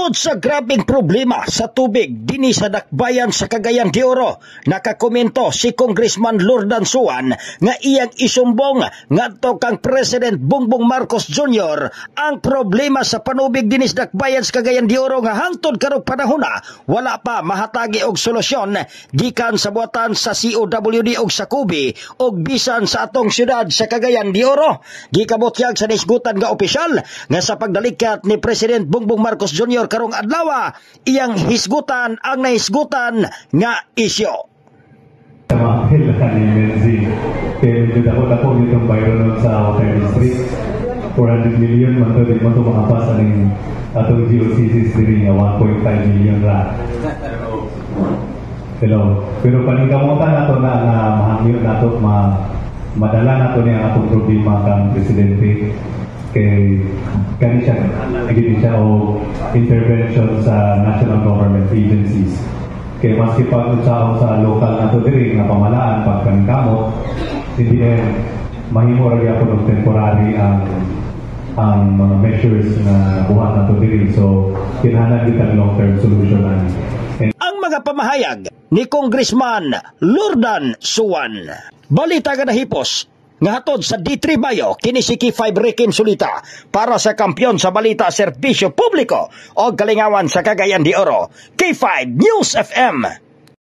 Tungod sa grabing problema sa tubig dinhi sa dakbayan sa Cagayan de Oro, nakakomento si Congressman Lordan Suan nga iyang isumbong ngadto kang President Bongbong Marcos Jr. ang problema sa panubig dinhi sa dakbayan sa Cagayan de Oro nga hangtod karong panahona wala pa mahatagi og solusyon gikan sa buhatan sa COWD og sa Kubi og bisan sa atong syudad sa Cagayan de Oro. Gikabutyag sa nisgutan nga opisyal nga sa pagdalikat ni President Bongbong Marcos Jr. karong adlaw, iyang hisgutan ang nahisgutan nga isyo. Mahal ni Menzi, kaya medyo dako-dako nitong bayron sa Hotel District. 400 million man to, di mo ito makapasa ng atong GOCC's diri nga 1.5 million ra. Hello. Pero paningkamutan na ito na mahangyo na ito, madala na ito niya atong problema kang Presidente. Kay kani siya o intervention sa national government agencies. Kay maski pag-usaw sa local na ito diri nga pamalaan pagkankamot, hindi na mahimo rin ako ng temporary ang mga measures na buhat na ito diri. So, kinahanglan kita long-term solution. Ang mga pamahayag ni Congressman Lordan Suan. Balita ka na hipos nga hatod sa D3 Bayo kini si K5 Rekin Sulita para sa kampyon sa balita serbisyo publiko o kalingawan sa Cagayan de Oro. K5 News FM.